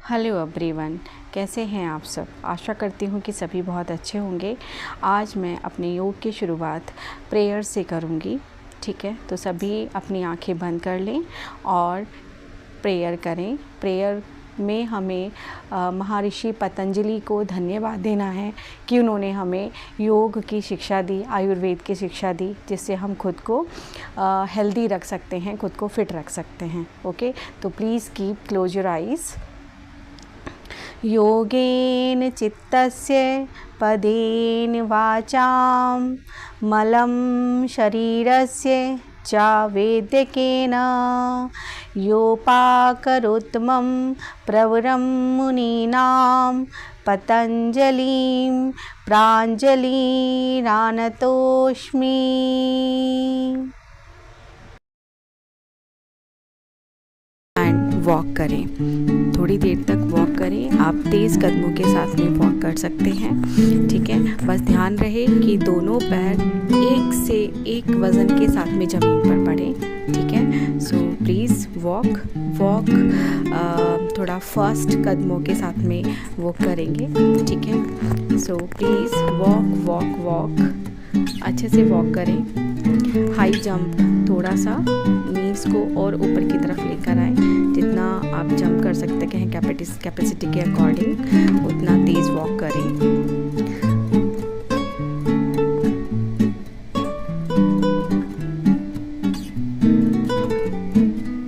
Hello everyone, कैसे हैं आप सब। आशा करती हूँ कि सभी बहुत अच्छे होंगे। आज मैं अपने योग की शुरुआत प्रेयर से करूँगी। ठीक है, तो सभी अपनी आंखें बंद कर लें और प्रेयर करें। प्रेयर में हमें महर्षि पतंजलि को धन्यवाद देना है कि उन्होंने हमें योग की शिक्षा दी, आयुर्वेद की शिक्षा दी, जिससे हम खुद को हेल्दी रख सकते हैं, खुद को फिट रख सकते हैं। ओके, तो please keep close your eyes. योगेन चित्तस्य पदेन वाचां मलं शरीरस्य च वैद्यकेन योपाकरोत्तमं प्रवरं मुनीनां पतञ्जलिं प्राञ्जलिरानतोऽस्मि। वॉक करें, थोड़ी देर तक वॉक करें। आप तेज़ कदमों के साथ में वॉक कर सकते हैं। ठीक है, बस ध्यान रहे कि दोनों पैर एक से एक वज़न के साथ में ज़मीन पर पड़े। ठीक है, सो प्लीज़ वॉक थोड़ा फास्ट कदमों के साथ में वॉक करेंगे। ठीक है, सो प्लीज़ वॉक अच्छे से वॉक करें। हाई जंप, थोड़ा सा नीज को और ऊपर की तरफ लेकर आए। जितना आप जंप कर सकते हैं कैपेसिटी के अकॉर्डिंग, उतना तेज़ वॉक करें।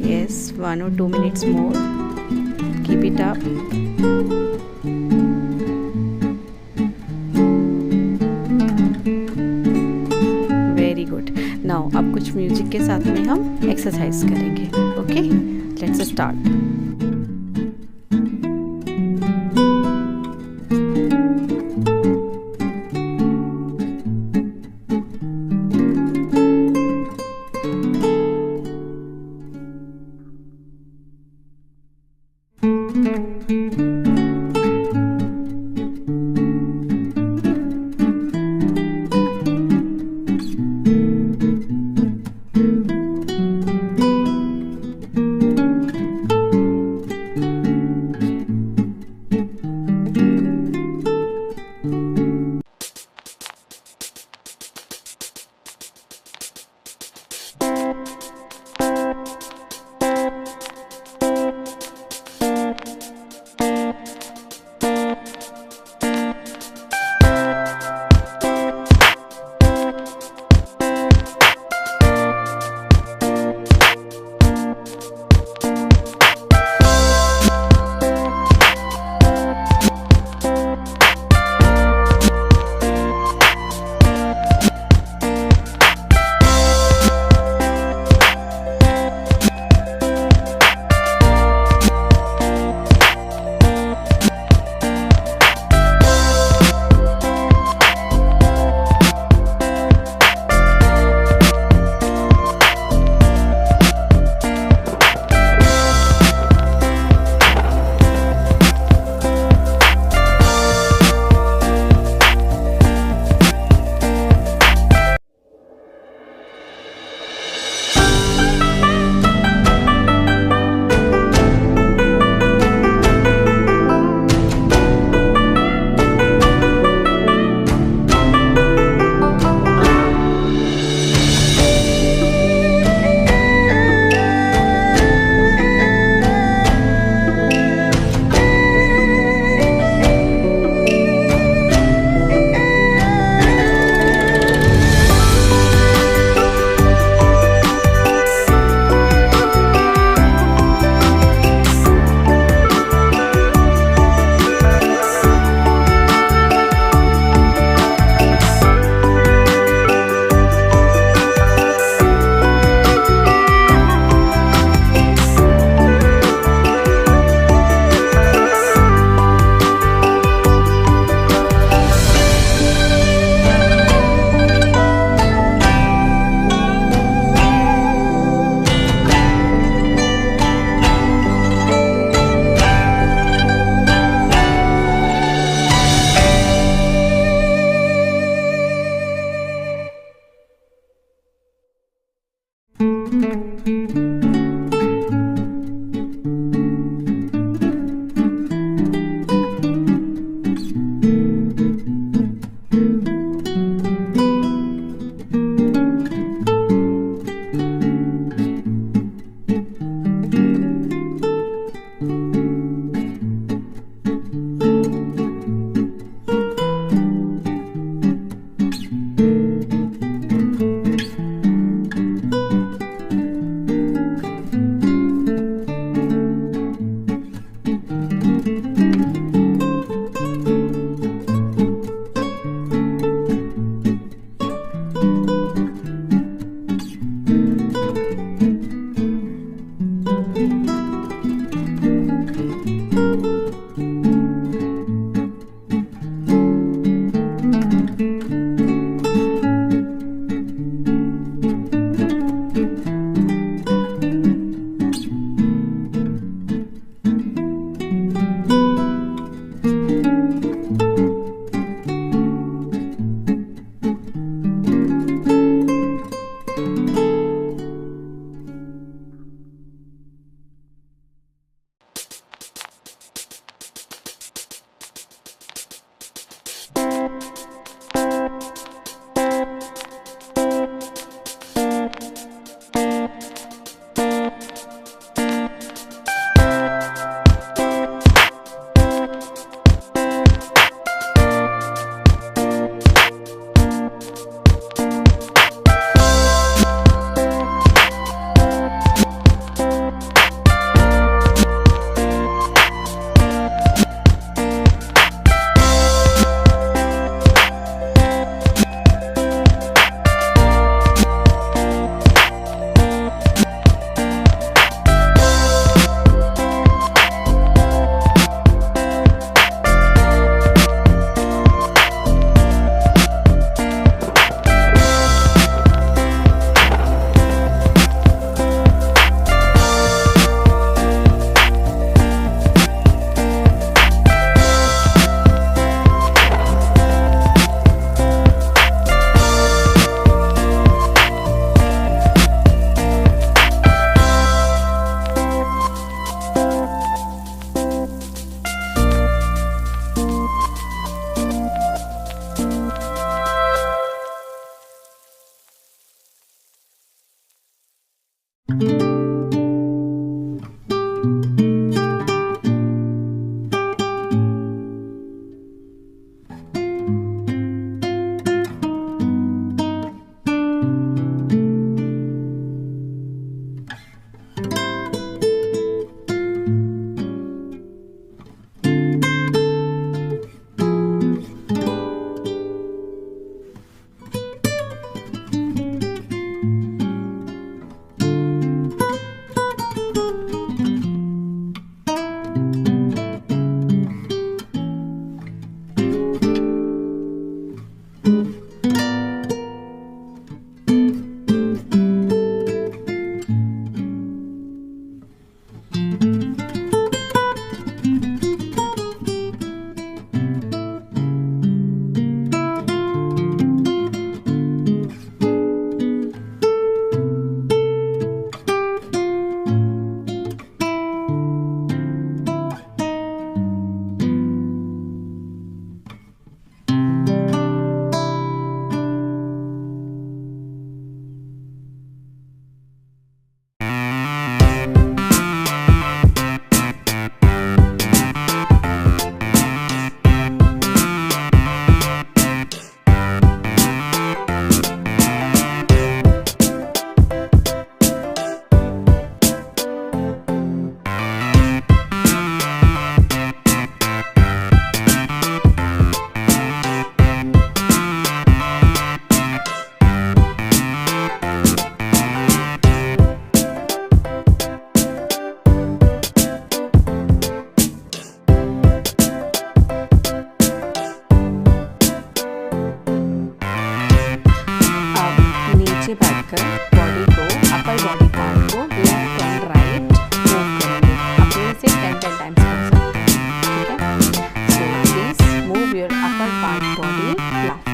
Yes, 1 or 2 minutes more. Keep it up. Very good. Now अब कुछ म्यूजिक के साथ में हम एक्सरसाइज करेंगे। Okay, let's start.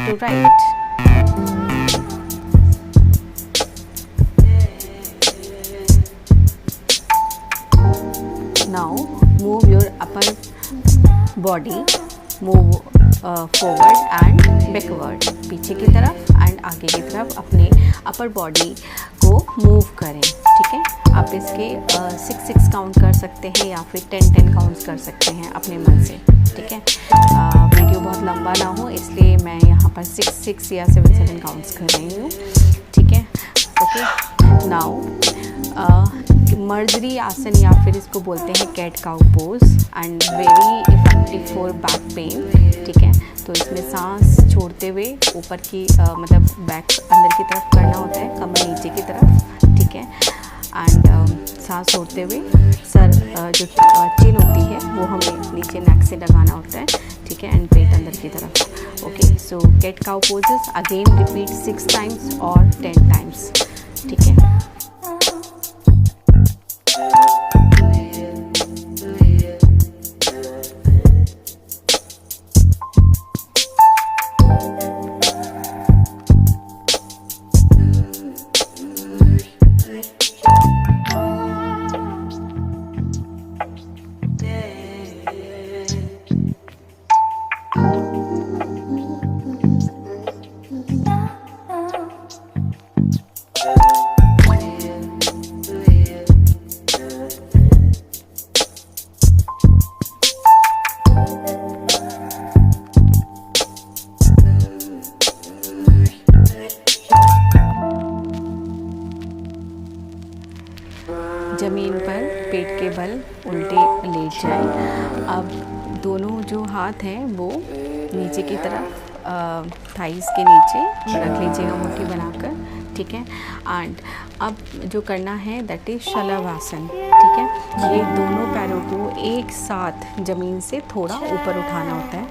to right. Now move your upper body, move forward and backward, पीछे की तरफ एंड आगे की तरफ अपने अपर बॉडी को मूव करें, ठीक है। आप इसके 6 काउंट कर सकते हैं या फिर 10 काउंट्स कर सकते हैं अपने मन से, ठीक है। वीडियो बहुत लंबा ना हो इसलिए मैं यहाँ पर 6 या 7 काउंट्स कर रही हूँ, ठीक है। ओके, नाउ मर्जरी आसन या फिर इसको बोलते हैं cat cow pose and very effective for back pain, ठीक है। तो इसमें सांस छोड़ते हुए ऊपर की मतलब बैक अंदर की तरफ करना होता है, कमर नीचे की तरफ, ठीक है। एंड सांस छोड़ते हुए सर जो चिन होती है वो हमें नीचे नेक से लगाना होता है, ठीक है, एंड पेट अंदर की तरफ। Okay, so cat cow poses again repeat 6 times और 10 टाइम्स, ठीक है। ज़मीन पर पेट के बल उल्टे लेट जाए। अब दोनों जो हाथ हैं वो नीचे की तरफ थाइस के नीचे रख लीजिएगा मुट्ठी बनाकर, ठीक है। एंड अब जो करना है दैट इज़ शलभासन, ठीक है। ये दोनों पैरों को एक साथ ज़मीन से थोड़ा ऊपर उठाना होता है,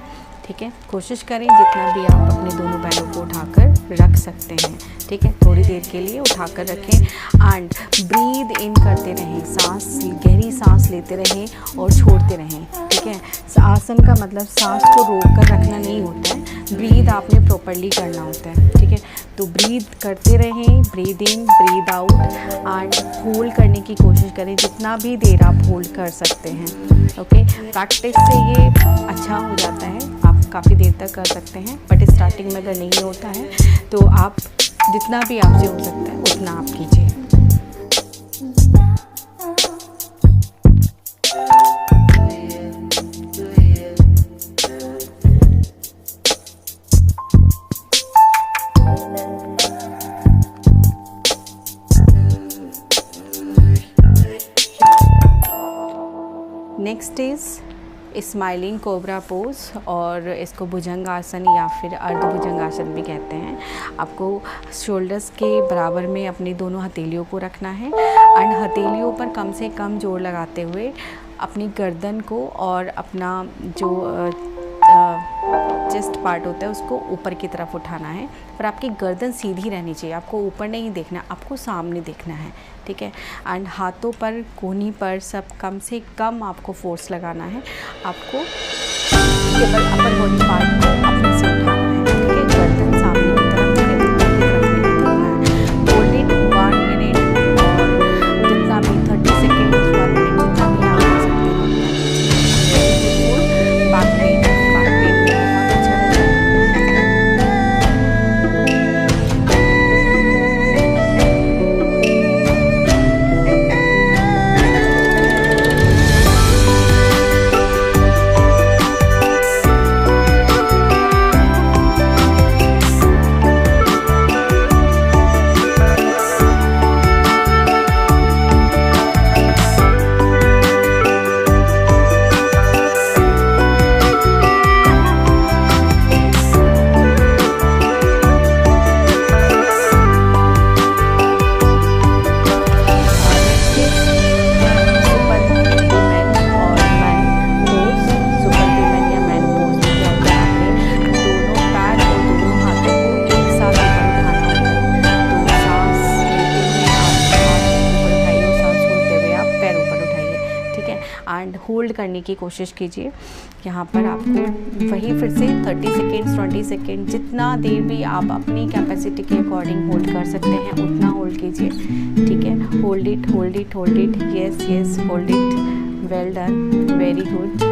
ठीक है। कोशिश करें जितना भी आप अपने दोनों पैरों को उठाकर रख सकते हैं, ठीक है। थोड़ी देर के लिए उठाकर रखें एंड ब्रीद इन करते रहें, सांस गहरी सांस लेते रहें और छोड़ते रहें, ठीक है। आसन का मतलब सांस को रोक कर रखना नहीं होता है, ब्रीद आपने प्रॉपरली करना होता है, ठीक है। तो ब्रीद करते रहें, breathe in breathe out and hold करने की कोशिश करें जितना भी देर आप होल्ड कर सकते हैं, ओके। प्रैक्टिस से ये अच्छा हो जाता है, आप काफ़ी देर तक कर सकते हैं, बट स्टार्टिंग में अगर नहीं होता है तो आप जितना भी आपसे हो सकता है उतना आप कीजिए। Next is smiling cobra pose और इसको भुजंगासन या फिर अर्ध भुजंगासन भी कहते हैं। आपको शोल्डर्स के बराबर में अपनी दोनों हथेलियों को रखना है एंड हथेलियों पर कम से कम जोर लगाते हुए अपनी गर्दन को और अपना जो चेस्ट पार्ट होता है उसको ऊपर की तरफ उठाना है, पर आपकी गर्दन सीधी रहनी चाहिए, आपको ऊपर नहीं देखना, आपको सामने देखना है, ठीक है। एंड हाथों पर कोहनी पर सब कम से कम आपको फोर्स लगाना है, आपको केवल अपर बॉडी पार्ट को अपने से उठाना है, ठीक है। गर्दन सामने की तरफ है, ऊपर की तरफ नहीं देखना है। होल्ड इट 1 मिनट और जितना भी 30 सेकेंड 1 मिनट जितना भी आप कर सकते हैं। बैक पेन करने की कोशिश कीजिए। यहाँ पर आपको वही फिर से 30 सेकेंड्स 20 सेकेंड जितना देर भी आप अपनी कैपेसिटी के अकॉर्डिंग होल्ड कर सकते हैं उतना होल्ड कीजिए, ठीक है। Hold it hold it hold it, yes yes, hold it, well done, very good,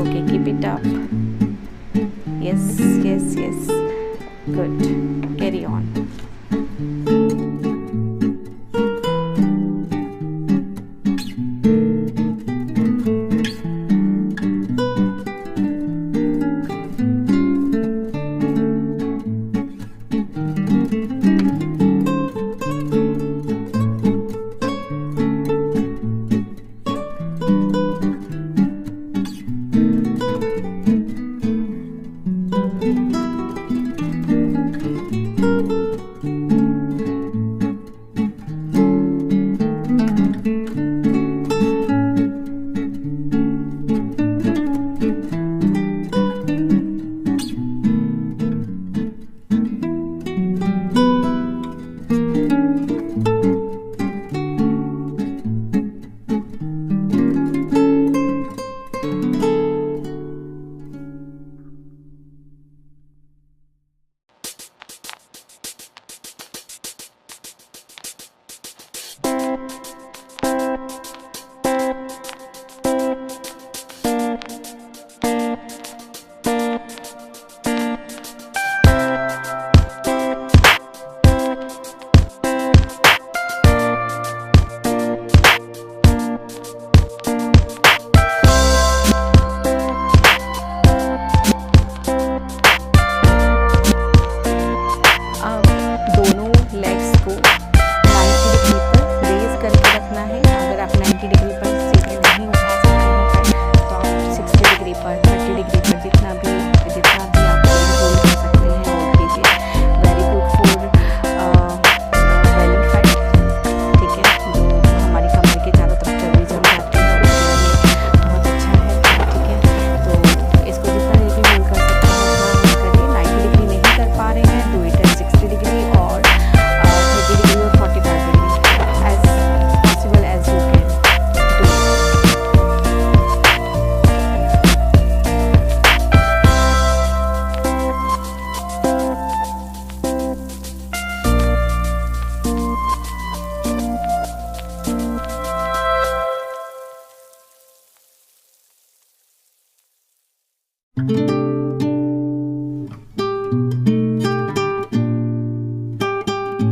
okay, keep it up, yes yes yes, good, carry on.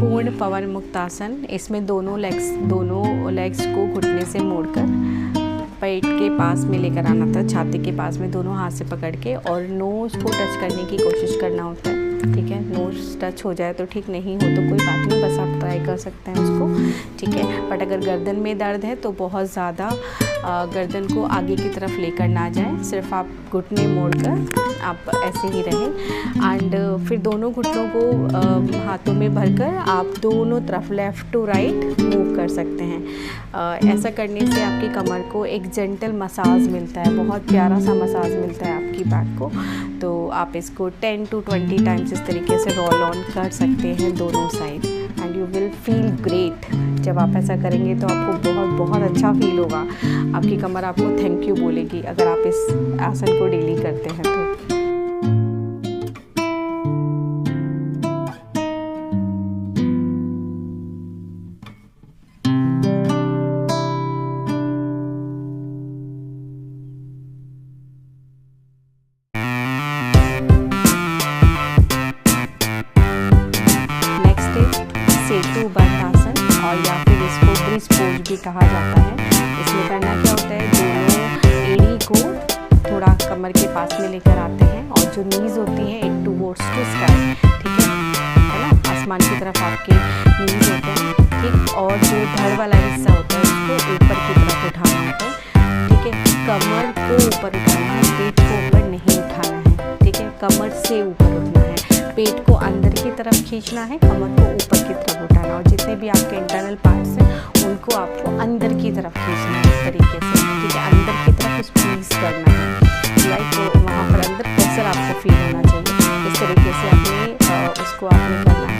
पूर्ण पवन मुक्तासन। इसमें दोनों लेग्स को घुटने से मोड़कर पेट के पास में लेकर आना था, छाती के पास में दोनों हाथ से पकड़ के, और नोज़ को टच करने की कोशिश करना होता है, ठीक है। नोज़ टच हो जाए तो ठीक, नहीं हो तो कोई बात नहीं, बस आप ट्राई कर सकते हैं उसको, ठीक है। बट अगर गर्दन में दर्द है तो बहुत ज़्यादा गर्दन को आगे की तरफ लेकर ना जाएं, सिर्फ आप घुटने मोड़कर आप ऐसे ही रहें। एंड फिर दोनों घुटनों को हाथों में भरकर आप दोनों तरफ लेफ़्ट टू राइट मूव कर सकते हैं। ऐसा करने से आपकी कमर को एक जेंटल मसाज मिलता है, बहुत प्यारा सा मसाज मिलता है आपकी बैक को। तो आप इसको 10 to 20 टाइम्स इस तरीके से रोल ऑन कर सकते हैं दोनों side, and you will feel great. जब आप ऐसा करेंगे तो आपको बहुत बहुत अच्छा फील होगा, आपकी कमर आपको थैंक यू बोलेगी अगर आप इस आसन को डेली करते हैं तो। सेतु बंद आसन, और या फिर इसको ब्रिज पोज भी कहा जाता है। इसमें करना क्या होता है, दोनों एड़ी को थोड़ा कमर के पास में लेकर आते हैं, और जो नीज होती हैं इट टुवर्ड्स टू स्काई, ठीक है ना, आसमान की तरफ आपके नीज होते हैं, ठीक। और जो धड़ वाला हिस्सा होता है उसको ऊपर की तरफ उठाना होता है, ठीक है। कमर को ऊपर उठाना है, पेट को ऊपर नहीं उठाना है, ठीक है। कमर से ऊपर उठना है, पेट को अंदर की तरफ खींचना है, कमर को ऊपर की तरफ उठाना, और जितने भी आपके इंटरनल पार्ट्स हैं उनको आपको अंदर की तरफ खींचना है इस तरीके से, ठीक है। अंदर की तरफ स्क्वीज करना है, लाइक वहाँ पर अंदर प्रेशर आपको फील होना चाहिए, इस तरीके से उसको आपने करना है।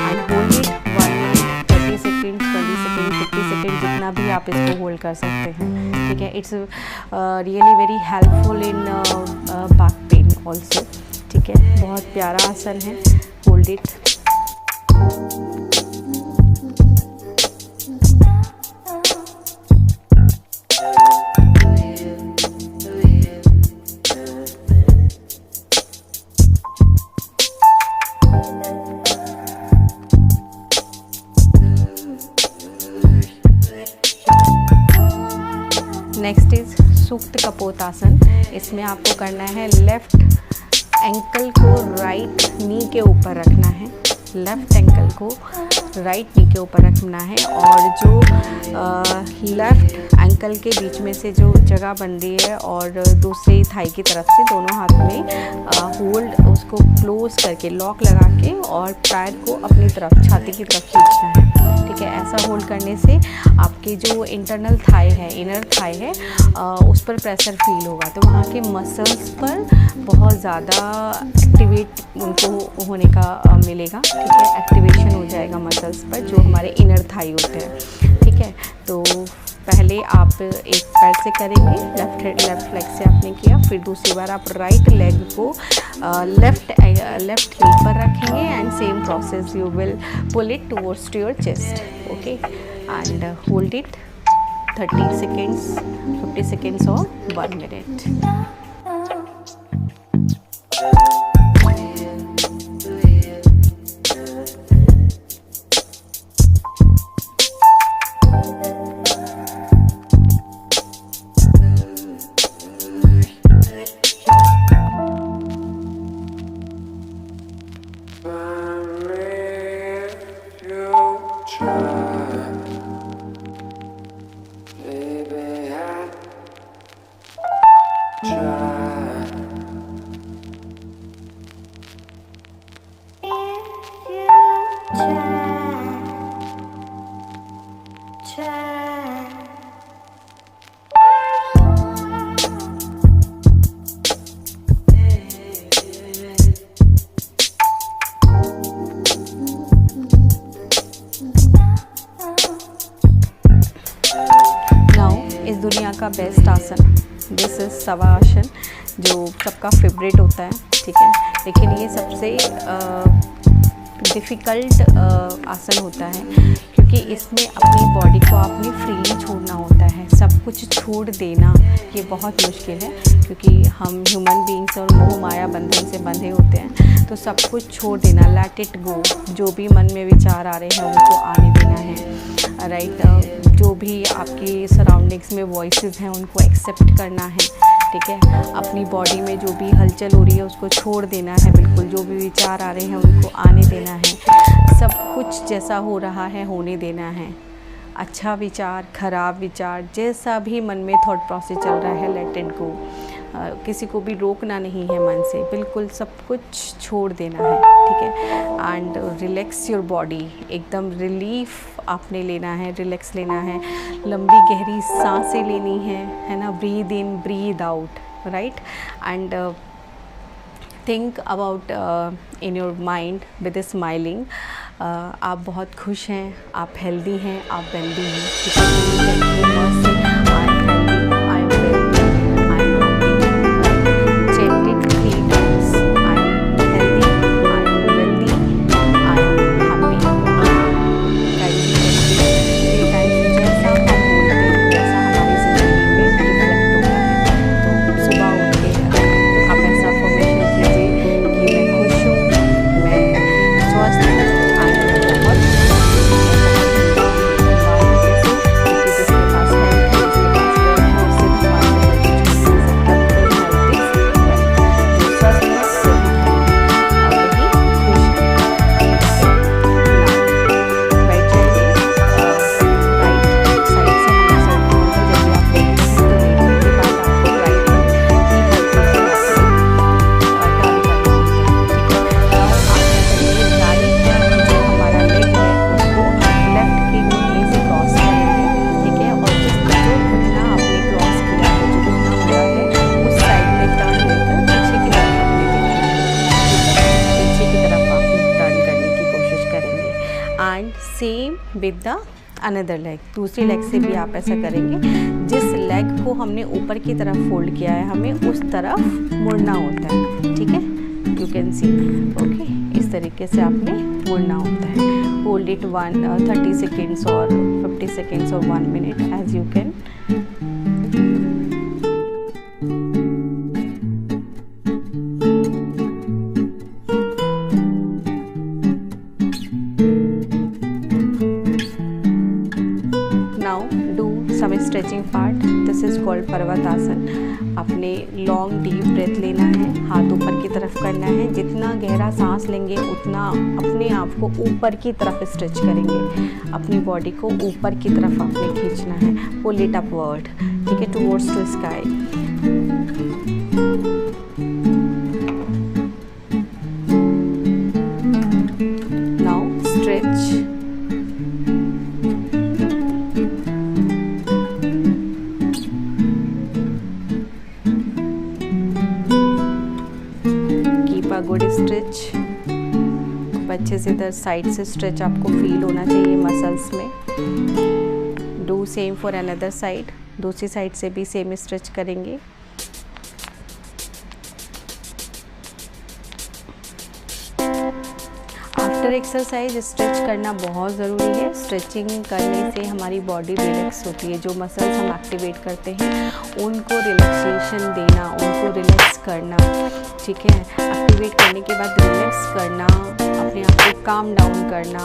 And hold it 1 minute, 30 second, 20 second, 50 second, जितना इतना भी आप इसको होल्ड कर सकते हैं, ठीक है। It's really very helpful in back pain also, ठीक है। बहुत प्यारा आसन है, होल्ड इट। नेक्स्ट इज सूक्त कपोतासन। इसमें आपको करना है लेफ्ट एंकल को राइट नी के ऊपर रखना है, लेफ्ट एंकल को राइट नी के ऊपर रखना है, और जो लेफ्ट एंकल के बीच में से जो जगह बन रही है और दूसरी थाई की तरफ से दोनों हाथ में होल्ड उसको क्लोज करके लॉक लगा के और पैर को अपनी तरफ छाती की तरफ खींचना है, ठीक है। ऐसा होल्ड करने से आपकी जो इंटरनल थाई है, इनर थाई है, उस पर प्रेशर फील होगा, तो वहाँ के मसल्स पर बहुत ज़्यादा एक्टिवेट उनको होने का मिलेगा, ठीक है। एक्टिवेशन हो जाएगा मसल्स पर जो हमारे इनर थाई होते हैं, ठीक है। तो पहले आप एक पैर से करेंगे, लेफ्ट लेग से आपने किया, फिर दूसरी बार आप राइट लेग को लेफ्ट हील पर रखेंगे and same process you will pull it towards to your chest, okay, and hold it 30 seconds, 50 seconds और 1 मिनट। इस दुनिया का बेस्ट आसन, दिस इज शवासन, जो सबका फेवरेट होता है, ठीक है। लेकिन ये सबसे डिफ़िकल्ट आसन होता है, क्योंकि इसमें अपनी बॉडी को आपने फ्रीली छोड़ना होता है। सब कुछ छोड़ देना ये बहुत मुश्किल है, क्योंकि हम ह्यूमन बीइंग्स और मोह माया बंधन से बंधे होते हैं। तो सब कुछ छोड़ देना, लेट इट गो। जो भी मन में विचार आ रहे हैं उनको आने देना है, राइट। जो भी आपकी सराउंडिंग्स में वॉइसेस हैं उनको एक्सेप्ट करना है, ठीक है। अपनी बॉडी में जो भी हलचल हो रही है उसको छोड़ देना है, बिल्कुल। जो भी विचार आ रहे हैं उनको आने देना है। सब कुछ जैसा हो रहा है होने देना है। अच्छा विचार, खराब विचार, जैसा भी मन में थॉट प्रोसेस चल रहा है, लेट इट गो। किसी को भी रोकना नहीं है मन से, बिल्कुल सब कुछ छोड़ देना है, ठीक है। एंड रिलैक्स योर बॉडी, एकदम रिलीफ आपने लेना है, रिलैक्स लेना है। लंबी गहरी सांसें लेनी है ना। Breathe in, breathe out, right. And think about in your mind with smiling. आप बहुत खुश हैं, आप हेल्दी हैं, आप वेल्दी हैं। Same with the another leg, दूसरी लेग से भी आप ऐसा करेंगे। जिस लेग को हमने ऊपर की तरफ फोल्ड किया है हमें उस तरफ मुड़ना होता है, ठीक है, यू कैन सी, ओके, इस तरीके से आपने मुड़ना होता है। होल्ड इट 30 सेकेंड्स और 50 सेकेंड्स और 1 minute as you can. some stretching part, this is called parvatasana. अपने लॉन्ग डीप ब्रेथ लेना है, हाथ ऊपर की तरफ करना है, जितना गहरा सांस लेंगे उतना अपने आप को ऊपर की तरफ स्ट्रेच करेंगे, अपनी बॉडी को ऊपर की तरफ आपने खींचना है, पुल इट अपवर्ड, ठीक है, towards to sky. Good stretch, अच्छे से इधर साइड से स्ट्रेच आपको फील होना चाहिए मसल्स में। Do same for another side, दूसरी साइड से भी सेम स्ट्रेच करेंगे। आफ्टर एक्सरसाइज स्ट्रेच करना बहुत ज़रूरी है। स्ट्रेचिंग करने से हमारी बॉडी रिलैक्स होती है, जो मसल्स हम एक्टिवेट करते हैं उनको रिलैक्सेशन देना, उनको रिलैक्स करना, ठीक है, एक्टिवेट करने के बाद रिलैक्स करना, अपने आप को काम डाउन करना,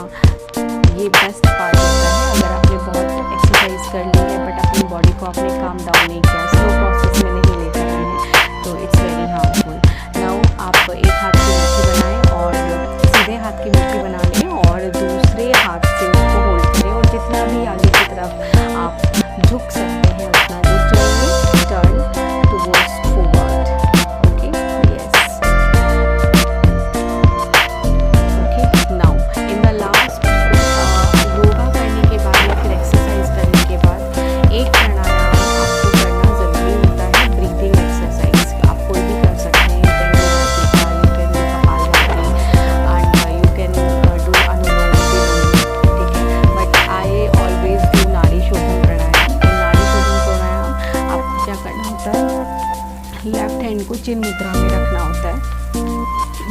ये बेस्ट पार्ट होता है। अगर आपने बहुत एक्सरसाइज कर ली है बट अपनी बॉडी को आपने काम डाउन नहीं किया, स्लो प्रोसेस में नहीं ले कर रहे हैं, तो इट्स वेरी हार्मफुल। नाउ आप एक हाथ की मुट्ठी बनाएं और सीधे हाथ की मुट्ठी बना लें और दूसरे हाथ से उसको होल्ड करें और जितना भी आगे की तरफ आप झुक सकते हैं उतना झुक जाइए, turn towards forward, okay, yes, okay. Now in the last yoga करने के बाद या फिर एक्सरसाइज करने के बाद एक प्राणायाम आपको करना ज़रूरी होता है, ब्रीथिंग एक्सरसाइज। आप कोई भी कर सकते हैं, लेफ्ट हैंड को चिन मुद्रा में रखना होता है,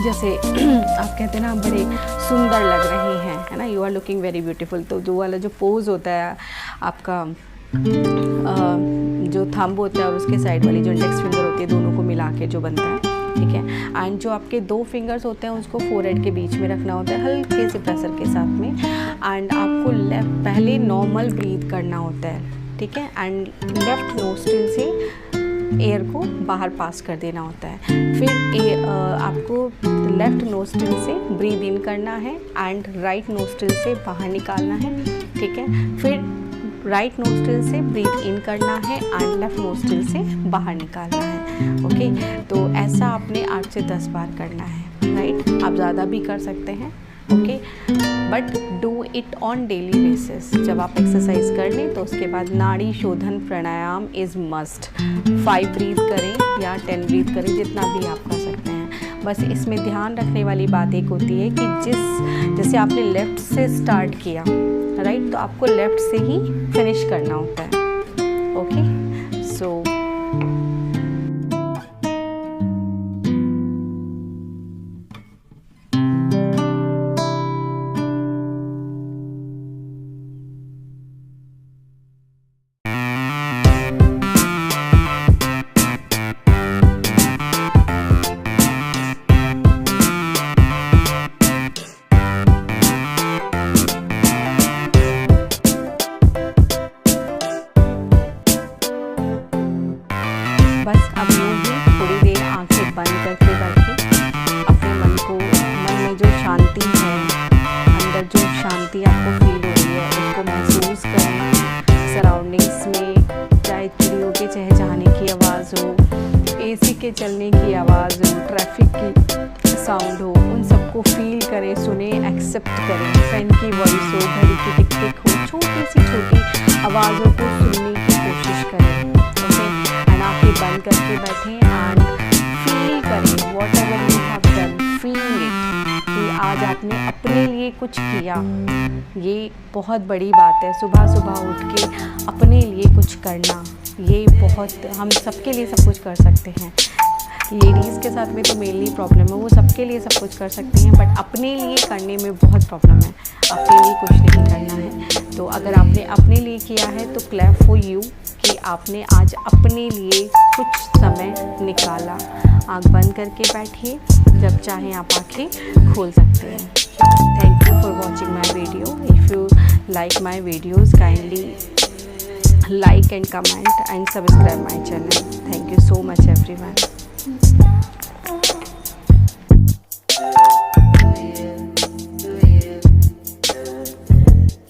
जैसे आप कहते हैं ना बड़े सुंदर लग रहे हैं, है ना, you are looking very beautiful. तो जो वाला जो पोज होता है आपका, जो थंब होता है और उसके साइड वाली जो इंडेक्स फिंगर होती है, दोनों को मिला के जो बनता है, ठीक है। एंड जो आपके 2 फिंगर्स होते हैं उसको फोरहेड के बीच में रखना होता है, हल्के से प्रेशर के साथ में। एंड आपको लेफ्ट पहले नॉर्मल ब्रीथ करना होता है, ठीक है, एंड लेफ्ट नोस्ट्रिल से एयर को बाहर पास कर देना होता है। फिर आपको लेफ्ट नोस्ट्रिल से ब्रीद इन करना है एंड राइट नोस्ट्रिल से बाहर निकालना है, ठीक है। फिर राइट नोस्ट्रिल से ब्रीद इन करना है एंड लेफ्ट नोस्ट्रिल से बाहर निकालना है, ओके। तो ऐसा आपने 8 से 10 बार करना है, राइट। आप ज़्यादा भी कर सकते हैं, okay, but do it on daily basis. जब आप एक्सरसाइज कर लें तो उसके बाद नाड़ी शोधन प्राणायाम इज़ मस्ट। 5 ब्रीथ करें या 10 ब्रीथ करें, जितना भी आप कर सकते हैं। बस इसमें ध्यान रखने वाली बात एक होती है कि जैसे आपने लेफ़्ट से स्टार्ट किया, राइट, तो आपको लेफ़्ट से ही फिनिश करना होता है, ओके। सो बस अब यूँ ही थोड़ी देर आंखें बंद करके बैठें, अपने मन में जो शांति है, अंदर जो शांति आपको फील हो रही है उसको महसूस करें। सराउंडिंग्स में चाहे चिड़ियों के चहचहाने की आवाज़ हो, एसी के चलने की आवाज़ हो, ट्रैफिक की साउंड हो, उन सबको फील करें, सुने, एक्सेप्ट करें। फैन की वॉइस हो, घड़ी की टिक टिक हो, छोटी सी छोटी आवाज़ों को सुनने की कोशिश करें, आंखें बंद करके बैठें एंड फील करें whatever you have done, feel it कि आज आप आपने अपने लिए कुछ किया, ये बहुत बड़ी बात है। सुबह सुबह उठ के अपने लिए कुछ करना, ये बहुत, हम सबके लिए सब कुछ कर सकते हैं। लेडीज़ के साथ में तो मेनली प्रॉब्लम है, वो सबके लिए सब कुछ कर सकती हैं, बट अपने लिए करने में बहुत प्रॉब्लम है। अपने लिए कुछ नहीं करना है। तो अगर आपने अपने लिए किया है तो क्लैप फॉर यू कि आपने आज अपने लिए कुछ समय निकाला। आँख बंद करके बैठिए, जब चाहें आप आँखें खोल सकते हैं। Thank you for watching my video. If you like my videos, kindly like and comment and subscribe my channel. Thank you so much everyone.